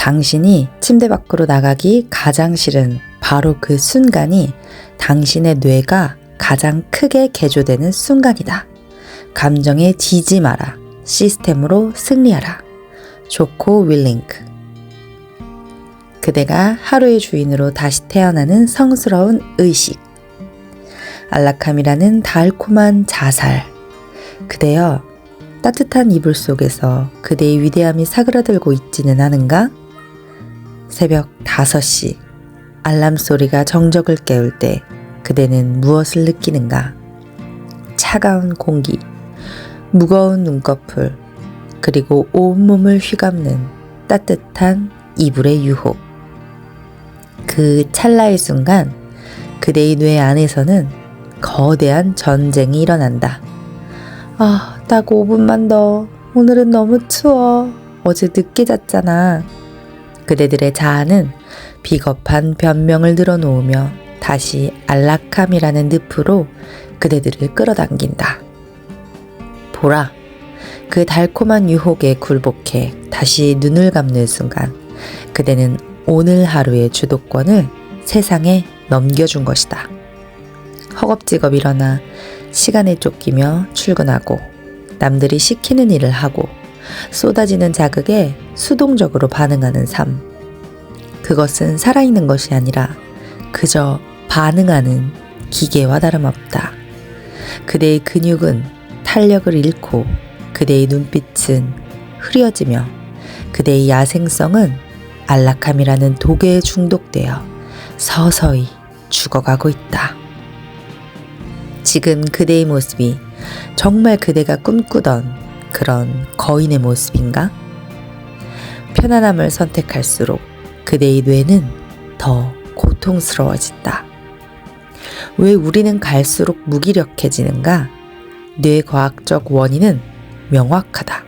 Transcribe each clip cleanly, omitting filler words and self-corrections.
당신이 침대 밖으로 나가기 가장 싫은 바로 그 순간이 당신의 뇌가 가장 크게 개조되는 순간이다. 감정에 지지 마라. 시스템으로 승리하라. 조코 윌링크. 그대가 하루의 주인으로 다시 태어나는 성스러운 의식. 안락함이라는 달콤한 자살. 그대여, 따뜻한 이불 속에서 그대의 위대함이 사그라들고 있지는 않은가? 새벽 5시 알람 소리가 정적을 깨울 때 그대는 무엇을 느끼는가? 차가운 공기, 무거운 눈꺼풀, 그리고 온몸을 휘감는 따뜻한 이불의 유혹. 그 찰나의 순간 그대의 뇌 안에서는 거대한 전쟁이 일어난다. 딱 5분만 더. 오늘은 너무 추워. 어제 늦게 잤잖아. 그대들의 자아는 비겁한 변명을 늘어놓으며 다시 안락함이라는 늪으로 그대들을 끌어당긴다. 보라, 그 달콤한 유혹에 굴복해 다시 눈을 감는 순간 그대는 오늘 하루의 주도권을 세상에 넘겨준 것이다. 허겁지겁 일어나 시간에 쫓기며 출근하고 남들이 시키는 일을 하고 쏟아지는 자극에 수동적으로 반응하는 삶. 그것은 살아있는 것이 아니라 그저 반응하는 기계와 다름없다. 그대의 근육은 탄력을 잃고 그대의 눈빛은 흐려지며 그대의 야생성은 안락함이라는 독에 중독되어 서서히 죽어가고 있다. 지금 그대의 모습이 정말 그대가 꿈꾸던 그런 거인의 모습인가? 편안함을 선택할수록 그대의 뇌는 더 고통스러워진다. 왜 우리는 갈수록 무기력해지는가? 뇌과학적 원인은 명확하다.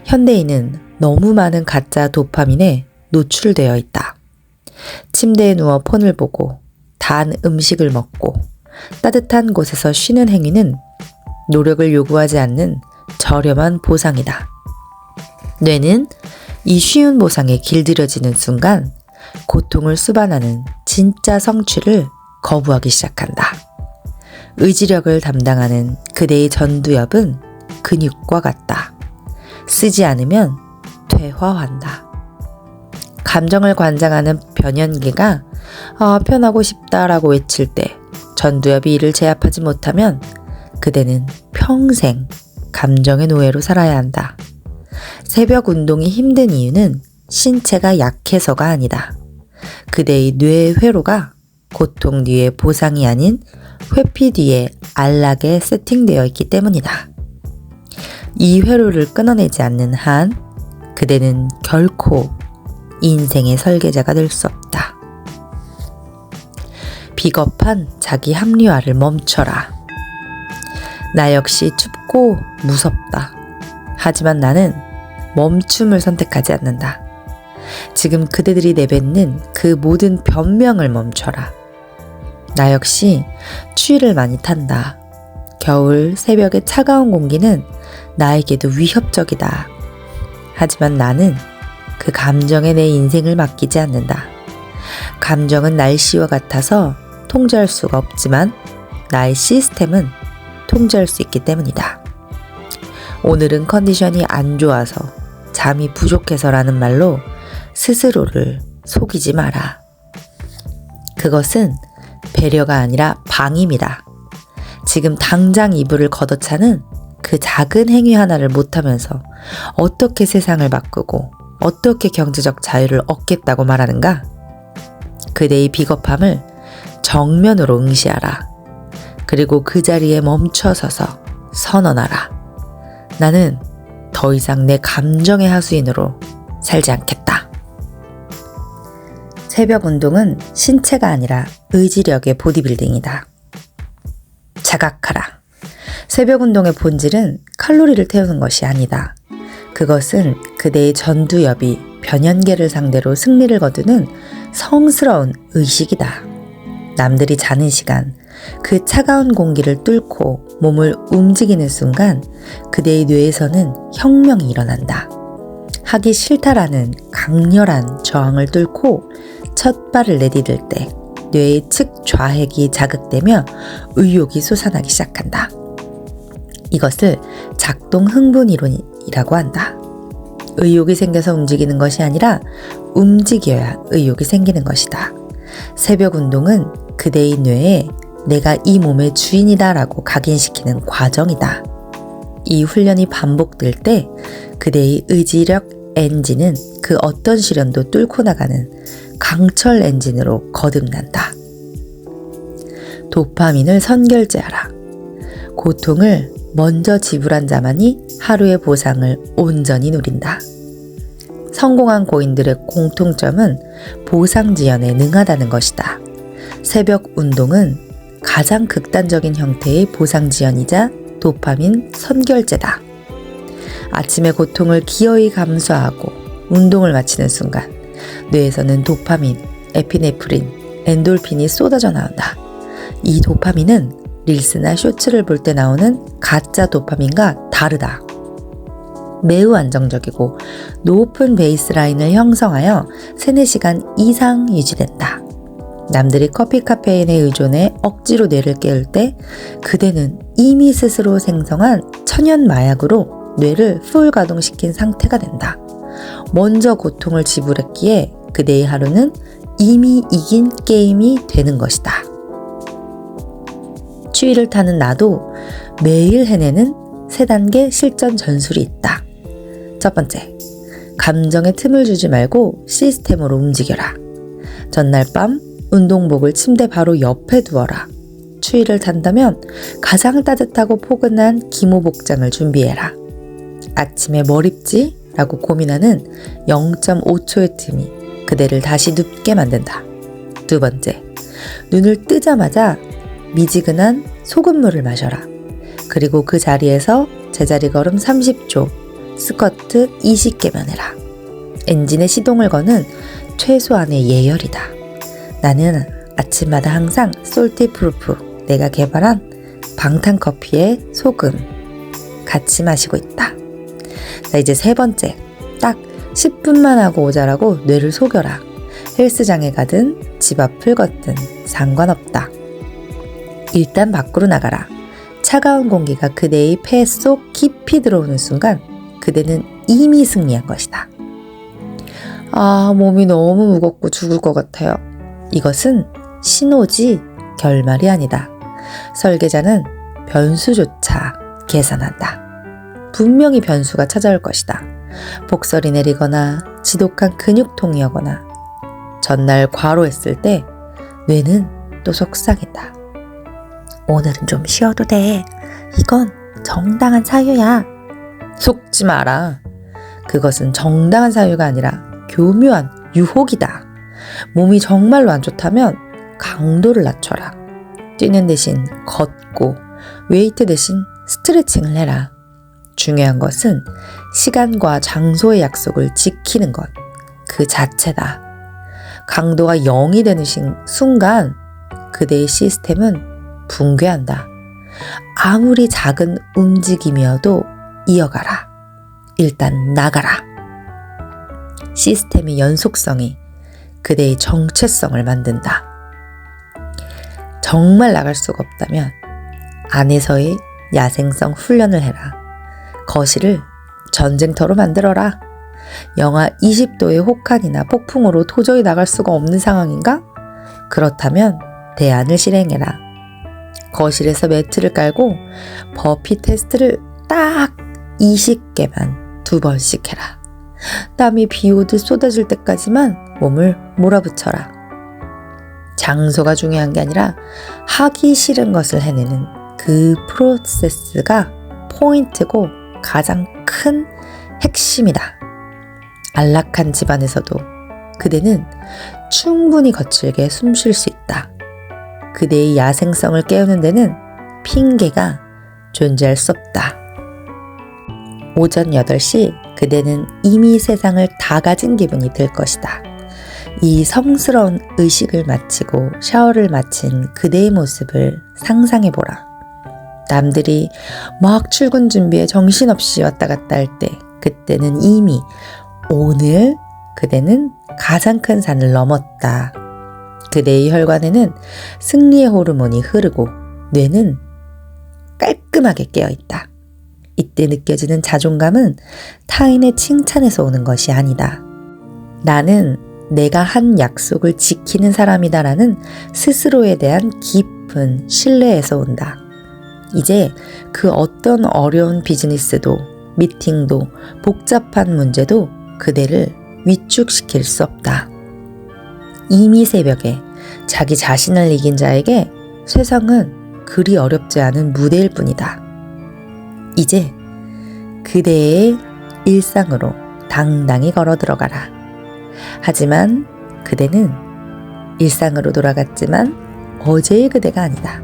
현대인은 너무 많은 가짜 도파민에 노출되어 있다. 침대에 누워 폰을 보고 단 음식을 먹고 따뜻한 곳에서 쉬는 행위는 노력을 요구하지 않는 저렴한 보상이다. 뇌는 이 쉬운 보상에 길들여지는 순간 고통을 수반하는 진짜 성취를 거부하기 시작한다. 의지력을 담당하는 그대의 전두엽은 근육과 같다. 쓰지 않으면 퇴화한다. 감정을 관장하는 변연계가 편하고 싶다라고 외칠 때 전두엽이 이를 제압하지 못하면 그대는 평생 감정의 노예로 살아야 한다. 새벽 운동이 힘든 이유는 신체가 약해서가 아니다. 그대의 뇌의 회로가 고통 뒤에 보상이 아닌 회피 뒤에 안락에 세팅되어 있기 때문이다. 이 회로를 끊어내지 않는 한 그대는 결코 인생의 설계자가 될 수 없다. 비겁한 자기 합리화를 멈춰라. 나 역시 춥고 무섭다. 하지만 나는 멈춤을 선택하지 않는다. 지금 그대들이 내뱉는 그 모든 변명을 멈춰라. 나 역시 추위를 많이 탄다. 겨울 새벽의 차가운 공기는 나에게도 위협적이다. 하지만 나는 그 감정에 내 인생을 맡기지 않는다. 감정은 날씨와 같아서 통제할 수가 없지만 나의 시스템은 통제할 수 있기 때문이다. 오늘은 컨디션이 안 좋아서 잠이 부족해서라는 말로 스스로를 속이지 마라. 그것은 배려가 아니라 방임이다. 지금 당장 이불을 걷어차는 그 작은 행위 하나를 못하면서 어떻게 세상을 바꾸고 어떻게 경제적 자유를 얻겠다고 말하는가? 그대의 비겁함을 정면으로 응시하라. 그리고 그 자리에 멈춰서서 선언하라. 나는 더 이상 내 감정의 하수인으로 살지 않겠다. 새벽 운동은 신체가 아니라 의지력의 보디빌딩이다. 자각하라. 새벽 운동의 본질은 칼로리를 태우는 것이 아니다. 그것은 그대의 전두엽이 변연계를 상대로 승리를 거두는 성스러운 의식이다. 남들이 자는 시간, 그 차가운 공기를 뚫고 몸을 움직이는 순간 그대의 뇌에서는 혁명이 일어난다. 하기 싫다라는 강렬한 저항을 뚫고 첫 발을 내디딜 때 뇌의 측좌핵이 자극되며 의욕이 솟아나기 시작한다. 이것을 작동 흥분 이론이라고 한다. 의욕이 생겨서 움직이는 것이 아니라 움직여야 의욕이 생기는 것이다. 새벽 운동은 그대의 뇌에 내가 이 몸의 주인이다 라고 각인시키는 과정이다. 이 훈련이 반복될 때 그대의 의지력 엔진은 그 어떤 시련도 뚫고 나가는 강철 엔진으로 거듭난다. 도파민을 선결제하라. 고통을 먼저 지불한 자만이 하루의 보상을 온전히 누린다. 성공한 고인들의 공통점은 보상지연에 능하다는 것이다. 새벽 운동은 가장 극단적인 형태의 보상지연이자 도파민 선결제다. 아침의 고통을 기어이 감수하고 운동을 마치는 순간 뇌에서는 도파민, 에피네프린, 엔돌핀이 쏟아져 나온다. 이 도파민은 릴스나 쇼츠를 볼 때 나오는 가짜 도파민과 다르다. 매우 안정적이고 높은 베이스라인을 형성하여 3-4시간 이상 유지된다. 남들이 커피 카페인에 의존해 억지로 뇌를 깨울 때 그대는 이미 스스로 생성한 천연 마약으로 뇌를 풀 가동시킨 상태가 된다. 먼저 고통을 지불했기에 그대의 하루는 이미 이긴 게임이 되는 것이다. 추위를 타는 나도 매일 해내는 3단계 실전 전술이 있다. 첫 번째, 감정에 틈을 주지 말고 시스템으로 움직여라. 전날 밤 운동복을 침대 바로 옆에 두어라. 추위를 탄다면 가장 따뜻하고 포근한 기모 복장을 준비해라. 아침에 뭘 입지? 라고 고민하는 0.5초의 틈이 그대를 다시 눕게 만든다. 두 번째, 눈을 뜨자마자 미지근한 소금물을 마셔라. 그리고 그 자리에서 제자리 걸음 30초, 스쿼트 20개만 해라. 엔진의 시동을 거는 최소한의 예열이다. 나는 아침마다 항상 솔티 프루프, 내가 개발한 방탄커피에 소금 같이 마시고 있다. 자, 이제 세 번째, 딱 10분만 하고 오자라고 뇌를 속여라. 헬스장에 가든 집 앞을 걷든 상관없다. 일단 밖으로 나가라. 차가운 공기가 그대의 폐 속 깊이 들어오는 순간 그대는 이미 승리한 것이다. 몸이 너무 무겁고 죽을 것 같아요. 이것은 신호지 결말이 아니다. 설계자는 변수조차 계산한다. 분명히 변수가 찾아올 것이다. 복설이 내리거나 지독한 근육통이 오거나 전날 과로했을 때 뇌는 또 속삭인다. 오늘은 좀 쉬어도 돼. 이건 정당한 사유야. 속지 마라. 그것은 정당한 사유가 아니라 교묘한 유혹이다. 몸이 정말로 안 좋다면 강도를 낮춰라. 뛰는 대신 걷고 웨이트 대신 스트레칭을 해라. 중요한 것은 시간과 장소의 약속을 지키는 것 그 자체다. 강도가 0이 되는 순간 그대의 시스템은 붕괴한다. 아무리 작은 움직임이어도 이어가라. 일단 나가라. 시스템의 연속성이 그대의 정체성을 만든다. 정말 나갈 수가 없다면 안에서의 야생성 훈련을 해라. 거실을 전쟁터로 만들어라. 영하 20도의 혹한이나 폭풍으로 도저히 나갈 수가 없는 상황인가? 그렇다면 대안을 실행해라. 거실에서 매트를 깔고 버피 테스트를 딱 20개만 2번씩 해라. 땀이 비 오듯 쏟아질 때까지만 몸을 몰아붙여라. 장소가 중요한 게 아니라 하기 싫은 것을 해내는 그 프로세스가 포인트고 가장 큰 핵심이다. 안락한 집안에서도 그대는 충분히 거칠게 숨 쉴 수 있다. 그대의 야생성을 깨우는 데는 핑계가 존재할 수 없다. 오전 8시 그대는 이미 세상을 다 가진 기분이 들 것이다. 이 성스러운 의식을 마치고 샤워를 마친 그대의 모습을 상상해보라. 남들이 막 출근 준비에 정신없이 왔다 갔다 할 때 그때는 이미 오늘 그대는 가장 큰 산을 넘었다. 그대의 혈관에는 승리의 호르몬이 흐르고 뇌는 깔끔하게 깨어있다. 이때 느껴지는 자존감은 타인의 칭찬에서 오는 것이 아니다. 나는 내가 한 약속을 지키는 사람이다라는 스스로에 대한 깊은 신뢰에서 온다. 이제 그 어떤 어려운 비즈니스도 미팅도 복잡한 문제도 그대를 위축시킬 수 없다. 이미 새벽에 자기 자신을 이긴 자에게 세상은 그리 어렵지 않은 무대일 뿐이다. 이제 그대의 일상으로 당당히 걸어 들어가라. 하지만 그대는 일상으로 돌아갔지만 어제의 그대가 아니다.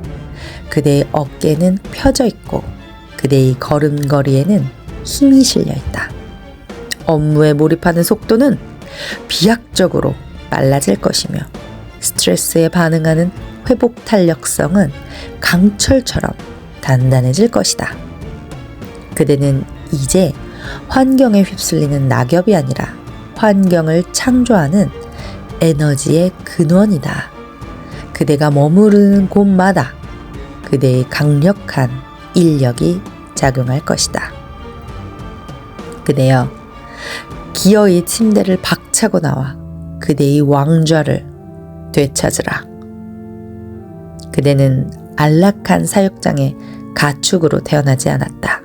그대의 어깨는 펴져 있고 그대의 걸음걸이에는 힘이 실려 있다. 업무에 몰입하는 속도는 비약적으로 빨라질 것이며 스트레스에 반응하는 회복 탄력성은 강철처럼 단단해질 것이다. 그대는 이제 환경에 휩쓸리는 낙엽이 아니라 환경을 창조하는 에너지의 근원이다. 그대가 머무르는 곳마다 그대의 강력한 인력이 작용할 것이다. 그대여, 기어이 침대를 박차고 나와 그대의 왕좌를 되찾으라. 그대는 안락한 사육장의 가축으로 태어나지 않았다.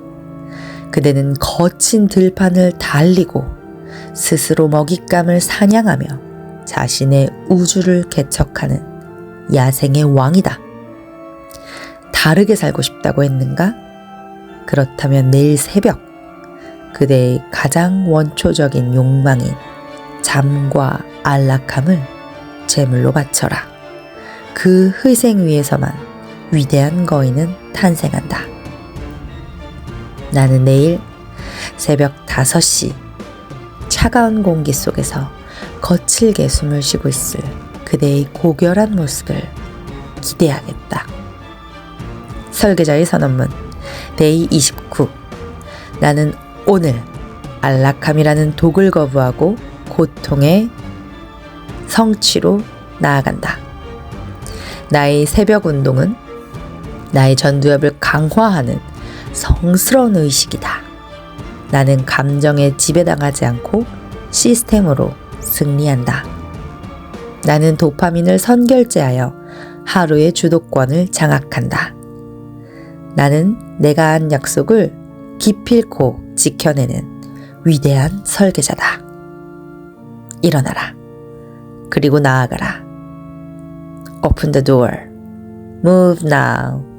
그대는 거친 들판을 달리고 스스로 먹잇감을 사냥하며 자신의 우주를 개척하는 야생의 왕이다. 다르게 살고 싶다고 했는가? 그렇다면 내일 새벽 그대의 가장 원초적인 욕망인 잠과 안락함을 제물로 바쳐라. 그 희생 위에서만 위대한 거인은 탄생한다. 나는 내일 새벽 5시 차가운 공기 속에서 거칠게 숨을 쉬고 있을 그대의 고결한 모습을 기대하겠다. 설계자의 선언문 데이 29. 나는 오늘 안락함이라는 독을 거부하고 고통의 성취로 나아간다. 나의 새벽 운동은 나의 전두엽을 강화하는 성스러운 의식이다. 나는 감정에 지배당하지 않고 시스템으로 승리한다. 나는 도파민을 선결제하여 하루의 주도권을 장악한다. 나는 내가 한 약속을 기필코 지켜내는 위대한 설계자다. 일어나라. 그리고 나아가라. Open the door. Move now.